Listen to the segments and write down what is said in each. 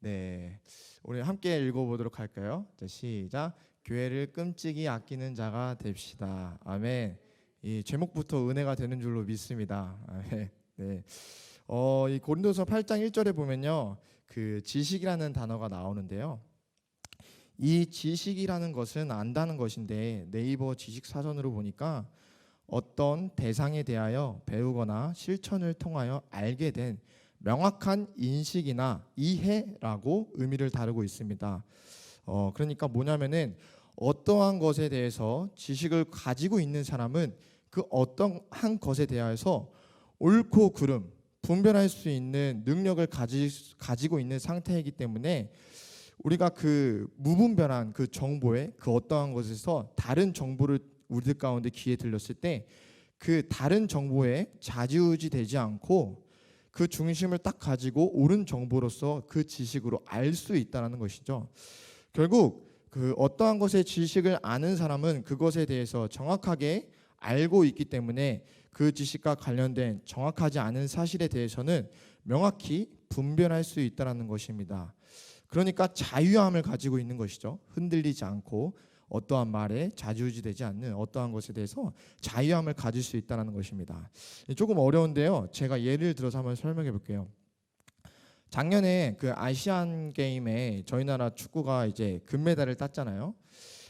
네, 우리 함께 읽어보도록 할까요? 자, 시작. 교회를 끔찍이 아끼는 자가 됩시다. 아멘. 이 제목부터 은혜가 되는 줄로 믿습니다. 아멘. 네. 이 고린도서 8장 1절에 보면요, 그 지식이라는 단어가 나오는데요. 이 지식이라는 것은 안다는 것인데 네이버 지식 사전으로 보니까 어떤 대상에 대하여 배우거나 실천을 통하여 알게 된 명확한 인식이나 이해라고 의미를 다루고 있습니다. 그러니까 뭐냐면은 어떠한 것에 대해서 지식을 가지고 있는 사람은 그 어떠한 것에 대해서 옳고 그름 분별할 수 있는 능력을 가지고 있는 상태이기 때문에 우리가 그 무분별한 그 정보에 그 어떠한 것에서 다른 정보를 우리들 가운데 귀에 들렸을 때 그 다른 정보에 좌지우지 되지 않고 그 중심을 딱 가지고 옳은 정보로서 그 지식으로 알 수 있다는 것이죠. 결국 그 어떠한 것의 지식을 아는 사람은 그것에 대해서 정확하게 알고 있기 때문에 그 지식과 관련된 정확하지 않은 사실에 대해서는 명확히 분별할 수 있다는 것입니다. 그러니까 자유함을 가지고 있는 것이죠. 흔들리지 않고 어떠한 말에 좌지우지되지 않는 어떠한 것에 대해서 자유함을 가질 수 있다는 것입니다. 조금 어려운데요. 제가 예를 들어서 한번 설명해 볼게요. 작년에 그 아시안 게임에 저희 나라 축구가 이제 금메달을 땄잖아요.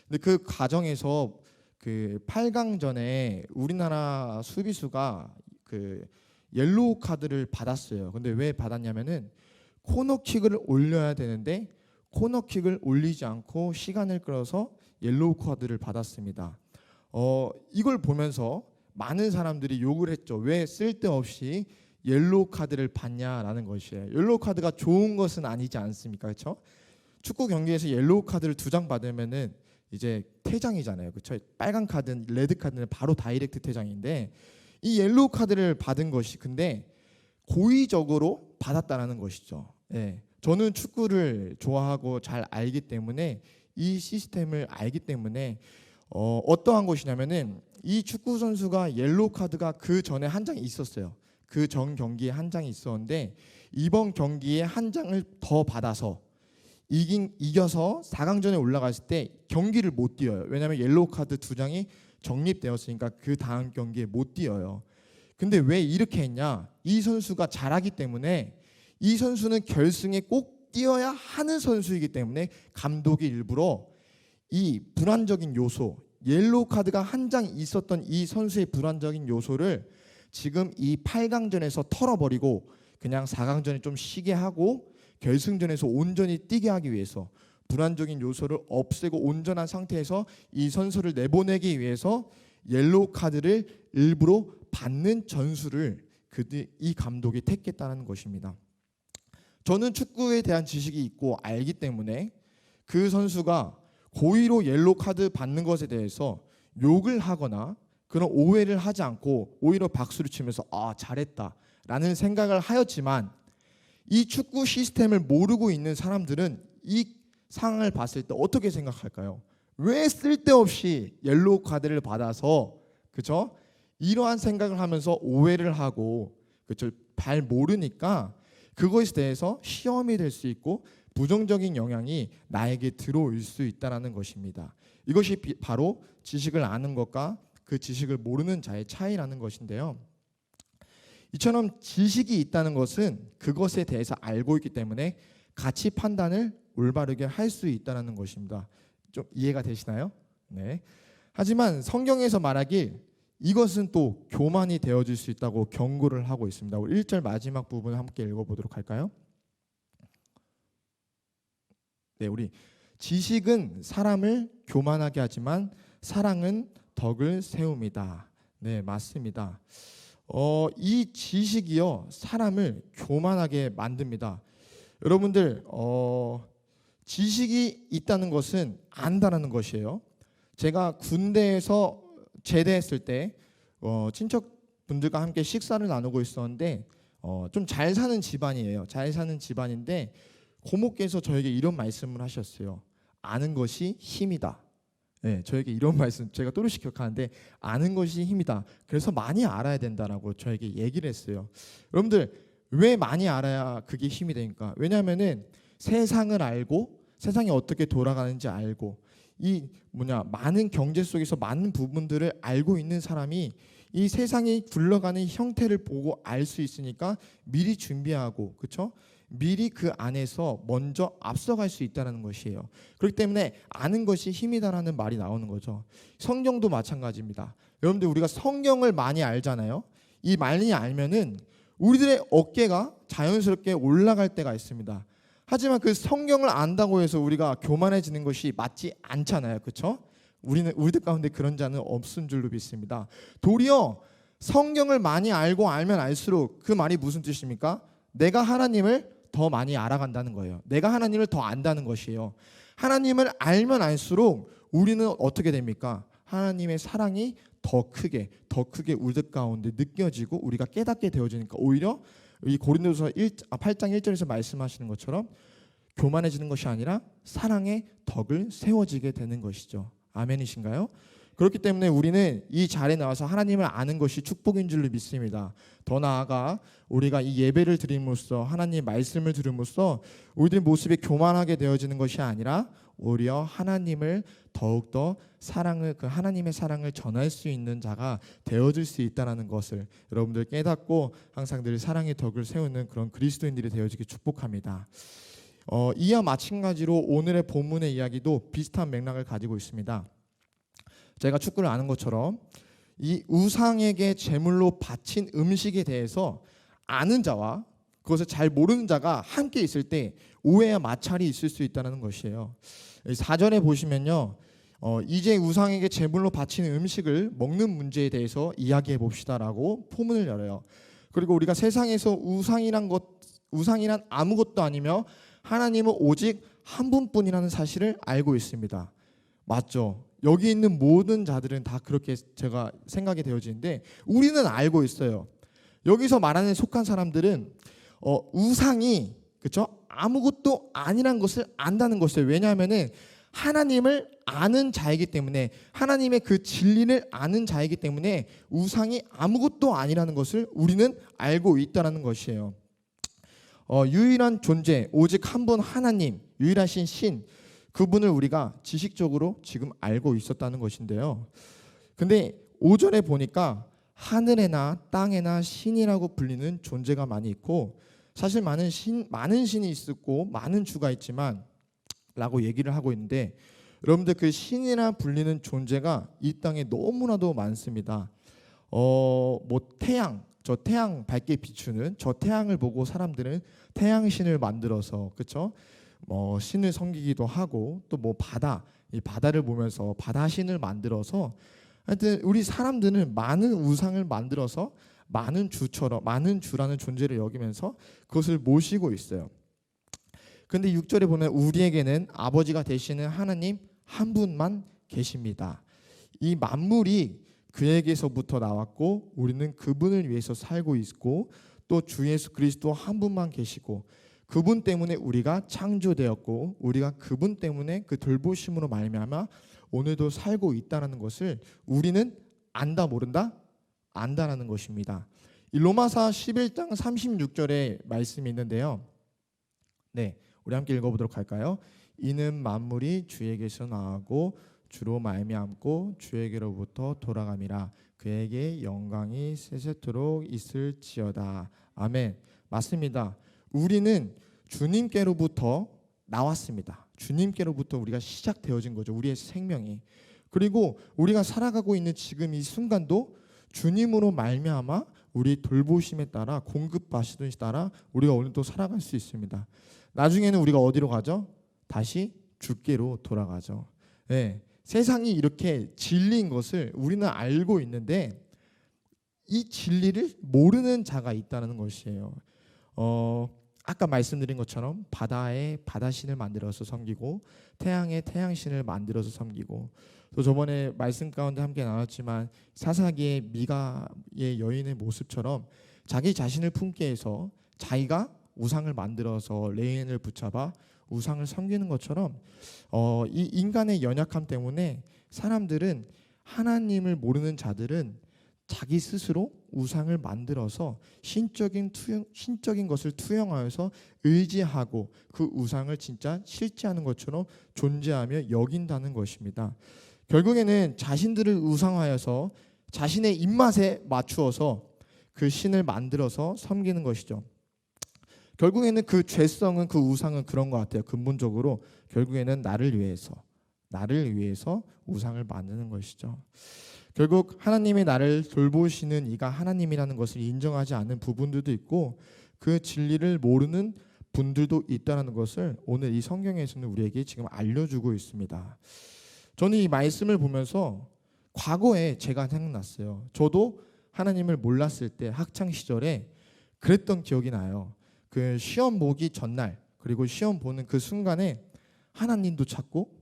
근데 그 과정에서 그 8강전에 우리나라 수비수가 그 옐로우 카드를 받았어요. 근데 왜 받았냐면은 코너킥을 올려야 되는데 코너킥을 올리지 않고 시간을 끌어서 옐로우 카드를 받았습니다. 이걸 보면서 많은 사람들이 욕을 했죠. 왜 쓸데없이 옐로우 카드를 받냐라는 것이에요. 옐로우 카드가 좋은 것은 아니지 않습니까? 그렇죠? 축구 경기에서 옐로우 카드를 2장 받으면은 이제 퇴장이잖아요. 그렇죠? 빨간 카드, 레드 카드는 바로 다이렉트 퇴장인데 이 옐로우 카드를 받은 것이 근데 고의적으로 받았다라는 것이죠. 예. 저는 축구를 좋아하고 잘 알기 때문에 이 시스템을 알기 때문에 어떠한 것이냐면은 이 축구 선수가 옐로우 카드가 그 전에 한 장이 있었어요. 그 전 경기에 한 장이 있었는데 이번 경기에 한 장을 더 받아서 이겨서 4강전에 올라갔을 때 경기를 못 뛰어요. 왜냐하면 옐로우 카드 2장이 적립되었으니까 그 다음 경기에 못 뛰어요. 근데 왜 이렇게 했냐? 이 선수가 잘하기 때문에 이 선수는 결승에 꼭 뛰어야 하는 선수이기 때문에 감독이 일부러 이 불안적인 요소, 옐로우 카드가 한 장 있었던 이 선수의 불안적인 요소를 지금 이 8강전에서 털어버리고 그냥 4강전에 좀 쉬게 하고 결승전에서 온전히 뛰게 하기 위해서 불안적인 요소를 없애고 온전한 상태에서 이 선수를 내보내기 위해서 옐로우 카드를 일부러 받는 전술을 이 감독이 택했다는 것입니다. 저는 축구에 대한 지식이 있고 알기 때문에 그 선수가 고의로 옐로우 카드 받는 것에 대해서 욕을 하거나 그런 오해를 하지 않고 오히려 박수를 치면서 잘했다라는 생각을 하였지만 이 축구 시스템을 모르고 있는 사람들은 이 상황을 봤을 때 어떻게 생각할까요? 왜 쓸데없이 옐로우 카드를 받아서 그죠? 이러한 생각을 하면서 오해를 하고 그죠? 잘 모르니까 그것에 대해서 시험이 될 수 있고 부정적인 영향이 나에게 들어올 수 있다는 것입니다. 이것이 바로 지식을 아는 것과 그 지식을 모르는 자의 차이라는 것인데요. 이처럼 지식이 있다는 것은 그것에 대해서 알고 있기 때문에 가치 판단을 올바르게 할 수 있다는 것입니다. 좀 이해가 되시나요? 네. 하지만 성경에서 말하길 이것은 또 교만이 되어질 수 있다고 경고를 하고 있습니다. 우리 1절 마지막 부분을 함께 읽어보도록 할까요? 네, 우리 지식은 사람을 교만하게 하지만 사랑은 덕을 세웁니다. 네, 맞습니다. 이 지식이요 사람을 교만하게 만듭니다. 여러분들 지식이 있다는 것은 안다라는 것이에요. 제가 군대에서 제대했을 때 친척분들과 함께 식사를 나누고 있었는데 좀 잘 사는 집안이에요. 잘 사는 집안인데 고모께서 저에게 이런 말씀을 하셨어요. 아는 것이 힘이다. 네, 저에게 이런 말씀 제가 또렷이 기억하는데 아는 것이 힘이다. 그래서 많이 알아야 된다라고 저에게 얘기를 했어요. 여러분들 왜 많이 알아야 그게 힘이 되니까? 왜냐하면은 세상을 알고 세상이 어떻게 돌아가는지 알고 많은 경제 속에서 많은 부분들을 알고 있는 사람이 이 세상이 굴러가는 형태를 보고 알 수 있으니까 미리 준비하고, 그렇죠? 미리 그 안에서 먼저 앞서갈 수 있다는 것이에요. 그렇기 때문에 아는 것이 힘이다라는 말이 나오는 거죠. 성경도 마찬가지입니다. 여러분들, 우리가 성경을 많이 알잖아요. 이 많이 알면은 우리들의 어깨가 자연스럽게 올라갈 때가 있습니다. 하지만 그 성경을 안다고 해서 우리가 교만해지는 것이 맞지 않잖아요. 그렇죠? 우리들 가운데 그런 자는 없은 줄로 믿습니다. 도리어 성경을 많이 알고 알면 알수록, 그 말이 무슨 뜻입니까? 내가 하나님을 더 많이 알아간다는 거예요. 내가 하나님을 더 안다는 것이에요. 하나님을 알면 알수록 우리는 어떻게 됩니까? 하나님의 사랑이 더 크게 우리들 가운데 느껴지고 우리가 깨닫게 되어지니까, 오히려 이 고린도서 8장 1절에서 말씀하시는 것처럼 교만해지는 것이 아니라 사랑의 덕을 세워지게 되는 것이죠. 아멘이신가요? 그렇기 때문에 우리는 이 자리에 나와서 하나님을 아는 것이 축복인 줄로 믿습니다. 더 나아가 우리가 이 예배를 드림으로써, 하나님의 말씀을 들음으로써 우리들의 모습이 교만하게 되어지는 것이 아니라 오히려 하나님을 더욱더 그 하나님의 사랑을 전할 수 있는 자가 되어질 수 있다는 것을 여러분들 깨닫고 항상 늘 사랑의 덕을 세우는 그런 그리스도인들이 되어지기 축복합니다. 이와 마찬가지로 오늘의 본문의 이야기도 비슷한 맥락을 가지고 있습니다. 제가 축구를 아는 것처럼 이 우상에게 제물로 바친 음식에 대해서 아는 자와 그것을 잘 모르는 자가 함께 있을 때 오해와 마찰이 있을 수 있다는 것이에요. 4절에 보시면요, 이제 우상에게 제물로 바치는 음식을 먹는 문제에 대해서 이야기해 봅시다라고 포문을 열어요. 그리고 우리가 세상에서 우상이란 아무것도 아니며 하나님은 오직 한 분뿐이라는 사실을 알고 있습니다. 맞죠? 여기 있는 모든 자들은 다 그렇게 제가 생각이 되어지는데 우리는 알고 있어요. 여기서 말하는 속한 사람들은 우상이, 그렇죠? 아무것도 아니란 것을 안다는 것이에요. 왜냐하면은 하나님을 아는 자이기 때문에, 하나님의 그 진리를 아는 자이기 때문에 우상이 아무것도 아니라는 것을 우리는 알고 있다는 것이에요. 유일한 존재, 오직 한 분 하나님, 유일하신 신, 그분을 우리가 지식적으로 지금 알고 있었다는 것인데요. 근데 5절에 보니까 하늘에나 땅에나 신이라고 불리는 존재가 많이 있고, 사실 많은 신이 있었고 많은 주가 있지만 라고 얘기를 하고 있는데, 여러분들 그 신이라 불리는 존재가 이 땅에 너무나도 많습니다. 저 태양 밝게 비추는 저 태양을 보고 사람들은 태양신을 만들어서, 그렇죠? 신을 섬기기도 하고, 또 이 바다를 보면서 바다신을 만들어서, 하여튼 우리 사람들은 많은 우상을 만들어서 많은 주라는 존재를 여기면서 그것을 모시고 있어요. 근데 6절에 보면 우리에게는 아버지가 되시는 하나님 한 분만 계십니다. 이 만물이 그에게서부터 나왔고 우리는 그분을 위해서 살고 있고, 또 주 예수 그리스도 한 분만 계시고 그분 때문에 우리가 창조되었고 우리가 그분 때문에 그 돌보심으로 말미암아 오늘도 살고 있다는 것을 우리는 안다 모른다? 안다라는 것입니다. 이 로마서 11장 36절에 말씀이 있는데요. 네, 우리 함께 읽어보도록 할까요? 이는 만물이 주에게서 나오고 주로 말미암고 주에게로부터 돌아감이라 그에게 영광이 세세토록 있을지어다. 아멘. 맞습니다. 우리는 주님께로부터 나왔습니다. 주님께로부터 우리가 시작되어진 거죠. 우리의 생명이. 그리고 우리가 살아가고 있는 지금 이 순간도 주님으로 말미암아 우리 돌보심에 따라, 공급하시는 따라 우리가 오늘도 살아갈 수 있습니다. 나중에는 우리가 어디로 가죠? 다시 주께로 돌아가죠. 네, 세상이 이렇게 진리인 것을 우리는 알고 있는데 이 진리를 모르는 자가 있다는 것이에요. 아까 말씀드린 것처럼 바다에 바다신을 만들어서 섬기고 태양에 태양신을 만들어서 섬기고, 또 저번에 말씀 가운데 함께 나눴지만 사사기의 미가의 여인의 모습처럼 자기 자신을 품게 해서 자기가 우상을 만들어서 레인을 붙잡아 우상을 섬기는 것처럼 이 인간의 연약함 때문에 사람들은, 하나님을 모르는 자들은 자기 스스로 우상을 만들어서 신적인 것을 투영하여서 의지하고 그 우상을 진짜 실제하는 것처럼 존재하며 여긴다는 것입니다. 결국에는 자신들을 우상화해서 자신의 입맛에 맞추어서 그 신을 만들어서 섬기는 것이죠. 결국에는 그 죄성은, 그 우상은 그런 것 같아요. 근본적으로 결국에는 나를 위해서 우상을 만드는 것이죠. 결국 하나님이 나를 돌보시는 이가 하나님이라는 것을 인정하지 않는 부분들도 있고 그 진리를 모르는 분들도 있다는 것을 오늘 이 성경에서는 우리에게 지금 알려주고 있습니다. 저는 이 말씀을 보면서 과거에 제가 생각났어요. 저도 하나님을 몰랐을 때 학창 시절에 그랬던 기억이 나요. 그 시험 보기 전날 그리고 시험 보는 그 순간에 하나님도 찾고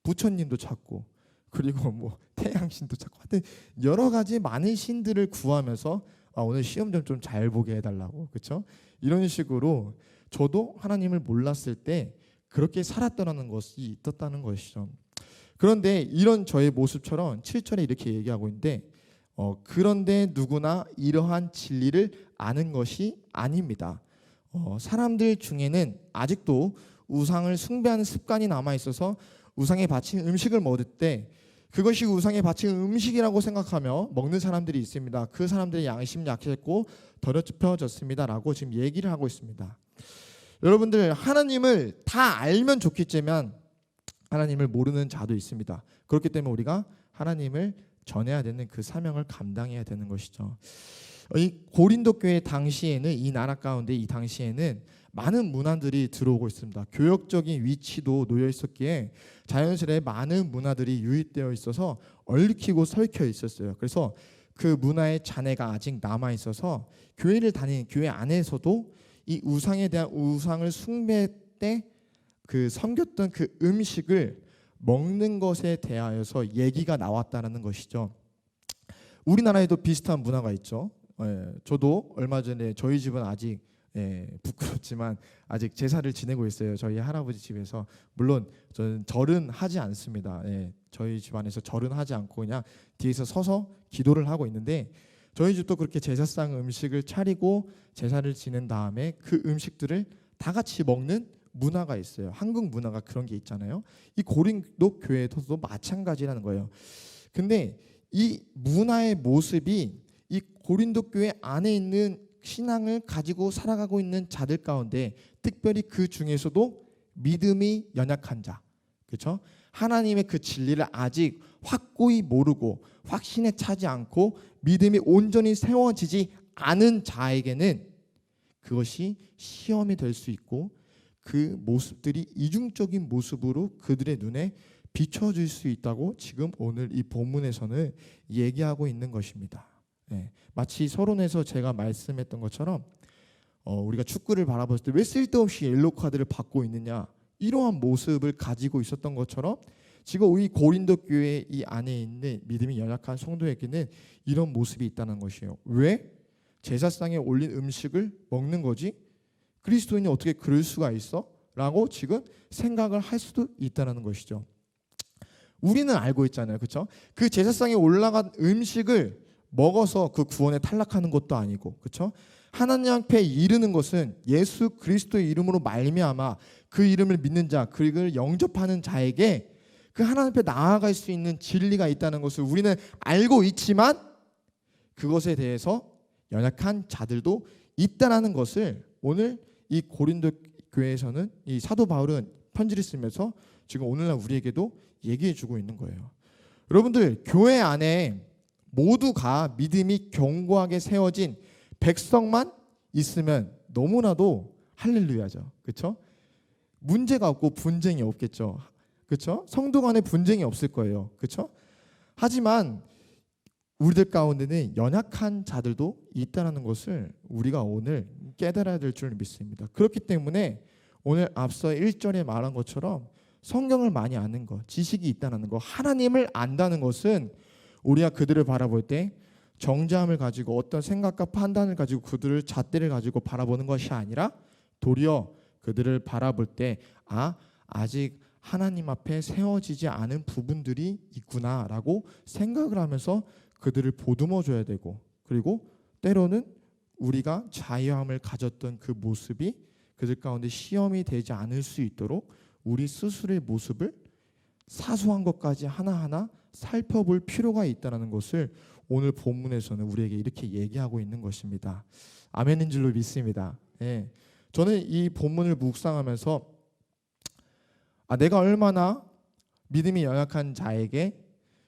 부처님도 찾고 그리고 뭐 태양신도 찾고 하여튼 여러 가지 많은 신들을 구하면서 오늘 시험 좀 잘 보게 해달라고, 그렇죠? 이런 식으로 저도 하나님을 몰랐을 때 그렇게 살았다는 것이 있었다는 것이죠. 그런데 이런 저의 모습처럼 7절에 이렇게 얘기하고 있는데 그런데 누구나 이러한 진리를 아는 것이 아닙니다. 사람들 중에는 아직도 우상을 숭배하는 습관이 남아있어서 우상에 바친 음식을 먹을 때 그것이 우상에 바친 음식이라고 생각하며 먹는 사람들이 있습니다. 그 사람들의 양심이 약해졌고 더럽혀졌습니다 라고 지금 얘기를 하고 있습니다. 여러분들, 하나님을 다 알면 좋겠지만 하나님을 모르는 자도 있습니다. 그렇기 때문에 우리가 하나님을 전해야 되는 그 사명을 감당해야 되는 것이죠. 이 고린도 교회 당시에는, 이 나라 가운데 이 당시에는 많은 문화들이 들어오고 있습니다. 교역적인 위치도 놓여 있었기에 자연스레 많은 문화들이 유입되어 있어서 얽히고 설켜 있었어요. 그래서 그 문화의 잔해가 아직 남아 있어서 교회를 다니는 교회 안에서도 이 우상에 대한 우상을 숭배 때 그 섬겼던 그 음식을 먹는 것에 대하여서 얘기가 나왔다는 것이죠. 우리나라에도 비슷한 문화가 있죠. 저도 얼마 전에 저희 집은 아직 부끄럽지만 아직 제사를 지내고 있어요. 저희 할아버지 집에서. 물론 저는 절은 하지 않습니다. 저희 집안에서 절은 하지 않고 그냥 뒤에서 서서 기도를 하고 있는데 저희 집도 그렇게 제사상 음식을 차리고 제사를 지낸 다음에 그 음식들을 다 같이 먹는 문화가 있어요. 한국 문화가 그런 게 있잖아요. 이 고린도 교회에서도 마찬가지라는 거예요. 근데 이 문화의 모습이 이 고린도 교회 안에 있는 신앙을 가지고 살아가고 있는 자들 가운데 특별히 그 중에서도 믿음이 연약한 자, 그렇죠? 하나님의 그 진리를 아직 확고히 모르고 확신에 차지 않고 믿음이 온전히 세워지지 않은 자에게는 그것이 시험이 될 수 있고 그 모습들이 이중적인 모습으로 그들의 눈에 비춰질 수 있다고 지금 오늘 이 본문에서는 얘기하고 있는 것입니다. 마치 서론에서 제가 말씀했던 것처럼 우리가 축구를 바라봤을 때 왜 쓸데없이 옐로우 카드를 받고 있느냐, 이러한 모습을 가지고 있었던 것처럼 지금 이 고린도 교회 이 안에 있는 믿음이 연약한 성도에게는 이런 모습이 있다는 것이에요. 왜 제사상에 올린 음식을 먹는 거지? 그리스도인이 어떻게 그럴 수가 있어? 라고 지금 생각을 할 수도 있다는 것이죠. 우리는 알고 있잖아요, 그렇죠? 그 제사상에 올라간 음식을 먹어서 그 구원에 탈락하는 것도 아니고, 그렇죠? 하나님 앞에 이르는 것은 예수 그리스도의 이름으로 말미암아 그 이름을 믿는 자, 그를 영접하는 자에게 그 하나님 앞에 나아갈 수 있는 진리가 있다는 것을 우리는 알고 있지만 그것에 대해서 연약한 자들도 있다는 것을 오늘 이 고린도 교회에서는 이 사도 바울은 편지를 쓰면서 지금 오늘날 우리에게도 얘기해 주고 있는 거예요. 여러분들, 교회 안에 모두가 믿음이 견고하게 세워진 백성만 있으면 너무나도 할렐루야죠. 그렇죠? 문제가 없고 분쟁이 없겠죠. 그렇죠? 성도 간에 분쟁이 없을 거예요. 그렇죠? 하지만 우리들 가운데는 연약한 자들도 있다는 것을 우리가 오늘 깨달아야 될 줄 믿습니다. 그렇기 때문에 오늘 앞서 1절에 말한 것처럼 성경을 많이 아는 것, 지식이 있다는 것, 하나님을 안다는 것은 우리가 그들을 바라볼 때 정죄함을 가지고 어떤 생각과 판단을 가지고 그들을 잣대를 가지고 바라보는 것이 아니라 도리어 그들을 바라볼 때 아직 하나님 앞에 세워지지 않은 부분들이 있구나라고 생각을 하면서 그들을 보듬어줘야 되고, 그리고 때로는 우리가 자유함을 가졌던 그 모습이 그들 가운데 시험이 되지 않을 수 있도록 우리 스스로의 모습을 사소한 것까지 하나하나 살펴볼 필요가 있다는 것을 오늘 본문에서는 우리에게 이렇게 얘기하고 있는 것입니다. 아멘인 줄로 믿습니다. 예. 저는 이 본문을 묵상하면서 내가 얼마나 믿음이 연약한 자에게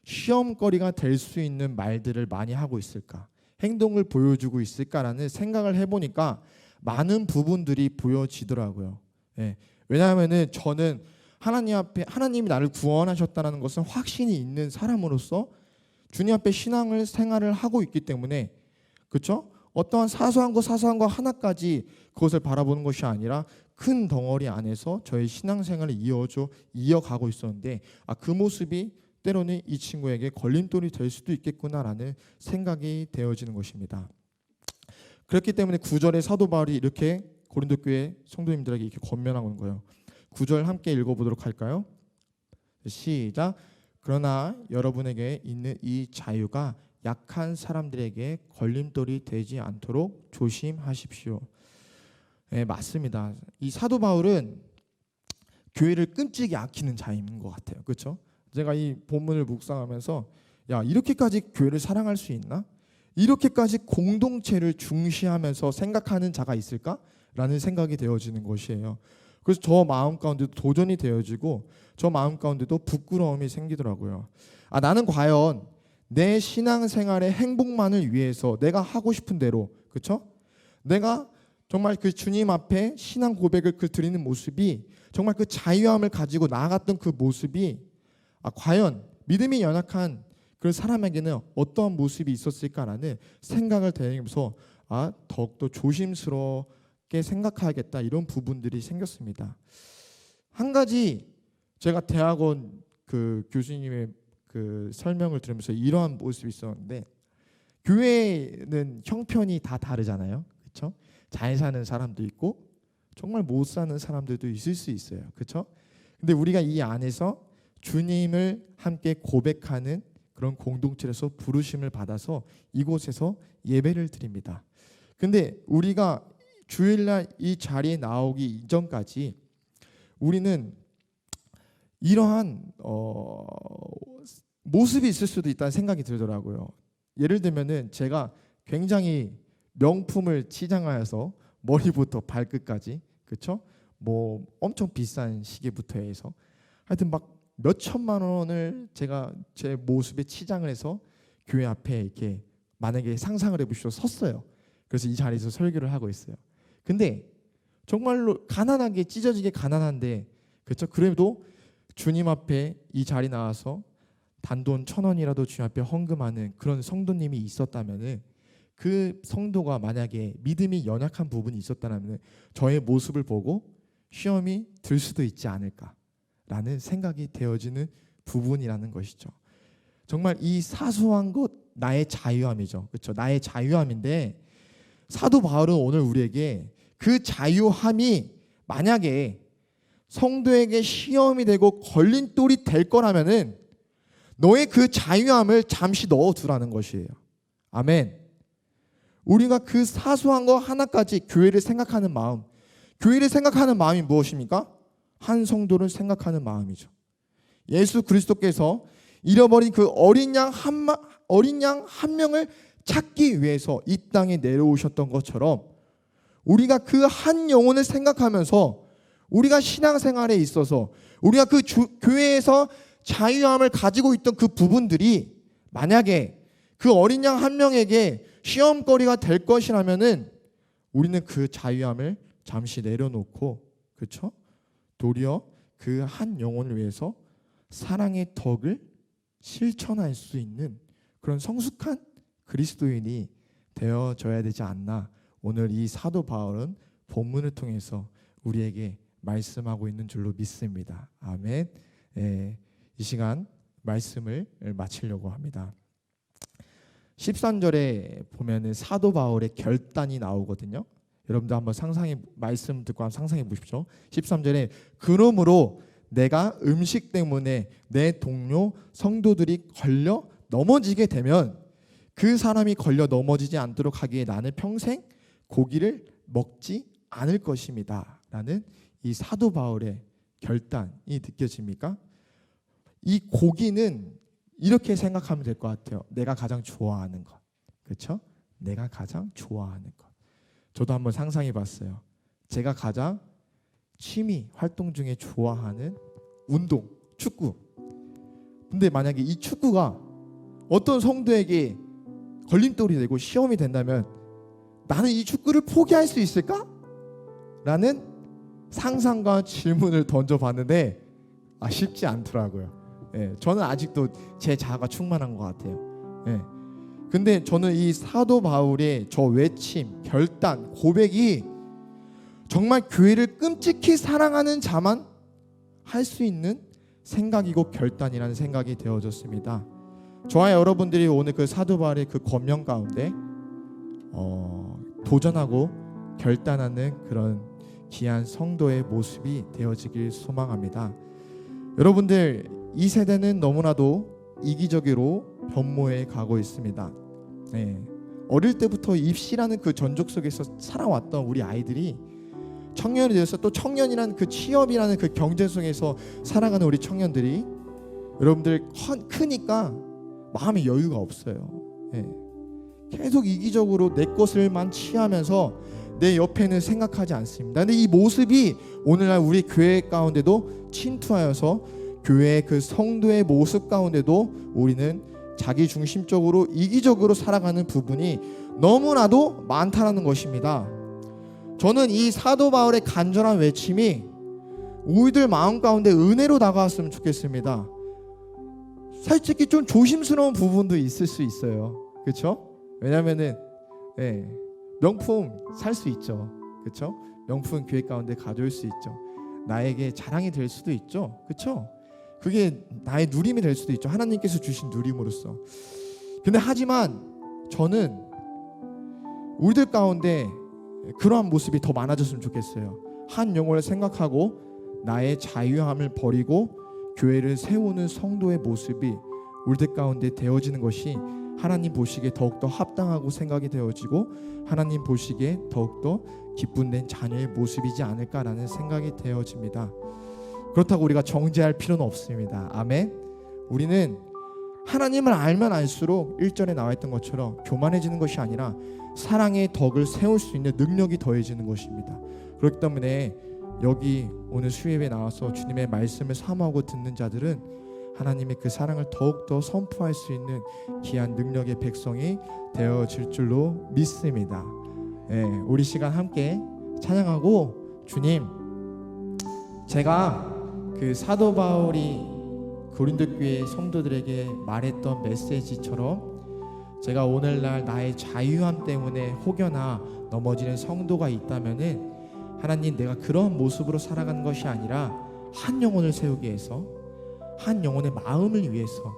시험거리가 될 수 있는 말들을 많이 하고 있을까, 행동을 보여주고 있을까라는 생각을 해보니까 많은 부분들이 보여지더라고요. 예. 왜냐하면은 저는 하나님 앞에 하나님이 나를 구원하셨다는 것은 확신이 있는 사람으로서 주님 앞에 신앙을 생활을 하고 있기 때문에, 그렇죠? 어떠한 사소한 거 하나까지 그것을 바라보는 것이 아니라 큰 덩어리 안에서 저의 신앙생활을 이어가고 있었는데, 그 모습이 때로는 이 친구에게 걸림돌이 될 수도 있겠구나라는 생각이 되어지는 것입니다. 그렇기 때문에 9절에 사도 바울이 이렇게 고린도 교회 성도님들에게 이렇게 권면하고 있는 거예요. 9절 함께 읽어보도록 할까요? 시작. 그러나 여러분에게 있는 이 자유가 약한 사람들에게 걸림돌이 되지 않도록 조심하십시오. 네, 맞습니다. 이 사도 바울은 교회를 끔찍이 아끼는 자인 것 같아요. 그렇죠? 제가 이 본문을 묵상하면서 이렇게까지 교회를 사랑할 수 있나? 이렇게까지 공동체를 중시하면서 생각하는 자가 있을까? 라는 생각이 되어지는 것이에요. 그래서 저 마음 가운데도 도전이 되어지고 저 마음 가운데도 부끄러움이 생기더라고요. 나는 과연 내 신앙생활의 행복만을 위해서 내가 하고 싶은 대로, 그렇죠? 내가 정말 그 주님 앞에 신앙 고백을 드리는 모습이, 정말 그 자유함을 가지고 나아갔던 그 모습이 과연 믿음이 연약한 그 사람에게는 어떠한 모습이 있었을까라는 생각을 되면서 더욱더 조심스럽게 생각해야겠다, 이런 부분들이 생겼습니다. 한 가지 제가 대학원 그 교수님의 그 설명을 들으면서 이러한 모습이 있었는데, 교회는 형편이 다 다르잖아요. 그렇죠? 잘 사는 사람도 있고 정말 못 사는 사람들도 있을 수 있어요. 그렇죠? 근데 우리가 이 안에서 주님을 함께 고백하는 그런 공동체에서 부르심을 받아서 이곳에서 예배를 드립니다. 근데 우리가 주일날 이 자리에 나오기 이전까지 우리는 이러한 모습이 있을 수도 있다는 생각이 들더라고요. 예를 들면은 제가 굉장히 명품을 치장하여서 머리부터 발끝까지, 그렇죠? 뭐 엄청 비싼 시계부터 해서 하여튼 막 몇 천만 원을 제가 제 모습에 치장을 해서 교회 앞에 이렇게 만약에 상상을 해보시죠, 섰어요. 그래서 이 자리에서 설교를 하고 있어요. 근데 정말로 가난하게 찢어지게 가난한데, 그렇죠? 그래도 주님 앞에 이 자리 나와서 단돈 1,000원이라도 주님 앞에 헌금하는 그런 성도님이 있었다면은, 그 성도가 만약에 믿음이 연약한 부분이 있었다면 저의 모습을 보고 시험이 들 수도 있지 않을까라는 생각이 되어지는 부분이라는 것이죠. 정말 이 사소한 것, 나의 자유함이죠. 그렇죠? 나의 자유함인데 사도 바울은 오늘 우리에게 그 자유함이 만약에 성도에게 시험이 되고 걸림돌이 될 거라면은 너의 그 자유함을 잠시 넣어두라는 것이에요. 아멘. 우리가 그 사소한 거 하나까지 교회를 생각하는 마음, 교회를 생각하는 마음이 무엇입니까? 한 성도를 생각하는 마음이죠. 예수 그리스도께서 잃어버린 그 어린 양 한 명을 찾기 위해서 이 땅에 내려오셨던 것처럼 우리가 그 한 영혼을 생각하면서 우리가 신앙생활에 있어서 우리가 그 교회에서 자유함을 가지고 있던 그 부분들이 만약에 그 어린 양 한 명에게 시험거리가 될 것이라면은 우리는 그 자유함을 잠시 내려놓고, 그렇죠? 도리어 그 한 영혼을 위해서 사랑의 덕을 실천할 수 있는 그런 성숙한 그리스도인이 되어져야 되지 않나, 오늘 이 사도 바울은 본문을 통해서 우리에게 말씀하고 있는 줄로 믿습니다. 아멘. 이 시간 말씀을 마치려고 합니다. 13절에 보면은 사도 바울의 결단이 나오거든요. 여러분도 한번 말씀 듣고 한번 상상해 보십시오. 13절에 그러므로 내가 음식 때문에 내 동료 성도들이 걸려 넘어지게 되면 그 사람이 걸려 넘어지지 않도록 하기에 나는 평생 고기를 먹지 않을 것입니다 라는 이 사도 바울의 결단이 느껴집니까? 이 고기는 이렇게 생각하면 될 것 같아요. 내가 가장 좋아하는 것. 그렇죠? 내가 가장 좋아하는 것. 저도 한번 상상해 봤어요. 제가 가장 취미 활동 중에 좋아하는 운동, 축구. 근데 만약에 이 축구가 어떤 성도에게 걸림돌이 되고 시험이 된다면 나는 이 축구를 포기할 수 있을까? 라는 상상과 질문을 던져봤는데 쉽지 않더라고요. 저는 아직도 제 자아가 충만한 것 같아요. 근데 저는 이 사도 바울의 저 외침, 결단, 고백이 정말 교회를 끔찍히 사랑하는 자만 할 수 있는 생각이고 결단이라는 생각이 되어졌습니다. 저와 여러분들이 오늘 그 사도 바울의 그 권면 가운데 도전하고 결단하는 그런 귀한 성도의 모습이 되어지길 소망합니다. 여러분들, 이 세대는 너무나도 이기적으로 변모해 가고 있습니다. 어릴 때부터 입시라는 그 전적 속에서 살아왔던 우리 아이들이 청년이 되어서 또 청년이라는 그 취업이라는 그 경쟁 속에서 살아가는 우리 청년들이 여러분들 크니까 마음에 여유가 없어요. 계속 이기적으로 내 것을만 취하면서 내 옆에는 생각하지 않습니다. 근데 이 모습이 오늘날 우리 교회 가운데도 침투하여서 교회의 그 성도의 모습 가운데도 우리는 자기 중심적으로 이기적으로 살아가는 부분이 너무나도 많다는 것입니다. 저는 이 사도 바울의 간절한 외침이 우리들 마음 가운데 은혜로 다가왔으면 좋겠습니다. 솔직히 좀 조심스러운 부분도 있을 수 있어요. 그렇죠? 왜냐면은 명품 살 수 있죠. 그렇죠? 명품 교회 가운데 가져올 수 있죠. 나에게 자랑이 될 수도 있죠. 그렇죠? 그게 나의 누림이 될 수도 있죠. 하나님께서 주신 누림으로서. 근데 하지만 저는 우리들 가운데 그러한 모습이 더 많아졌으면 좋겠어요. 한 영혼을 생각하고 나의 자유함을 버리고 교회를 세우는 성도의 모습이 우리들 가운데 되어지는 것이 하나님 보시기에 더욱더 합당하고 생각이 되어지고 하나님 보시기에 더욱더 기쁨 된 자녀의 모습이지 않을까라는 생각이 되어집니다. 그렇다고 우리가 정죄할 필요는 없습니다. 아멘. 우리는 하나님을 알면 알수록 1절에 나와 있던 것처럼 교만해지는 것이 아니라 사랑의 덕을 세울 수 있는 능력이 더해지는 것입니다. 그렇기 때문에 여기 오늘 수요예배에 나와서 주님의 말씀을 사모하고 듣는 자들은 하나님의 그 사랑을 더욱더 선포할 수 있는 귀한 능력의 백성이 되어질 줄로 믿습니다. 우리 시간 함께 찬양하고, 주님, 제가 그 사도 바울이 고린도 교회 성도들에게 말했던 메시지처럼 제가 오늘날 나의 자유함 때문에 혹여나 넘어지는 성도가 있다면은 하나님, 내가 그런 모습으로 살아가는 것이 아니라 한 영혼을 세우기 위해서, 한 영혼의 마음을 위해서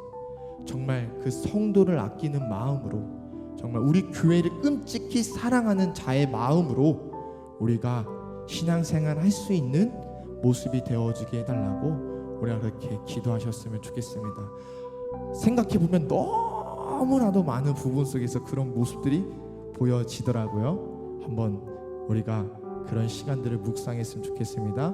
정말 그 성도를 아끼는 마음으로, 정말 우리 교회를 끔찍히 사랑하는 자의 마음으로 우리가 신앙생활 할 수 있는 모습이 되어지게 해달라고 우리가 그렇게 기도하셨으면 좋겠습니다. 생각해보면 너무나도 많은 부분 속에서 그런 모습들이 보여지더라고요. 한번 우리가 그런 시간들을 묵상했으면 좋겠습니다.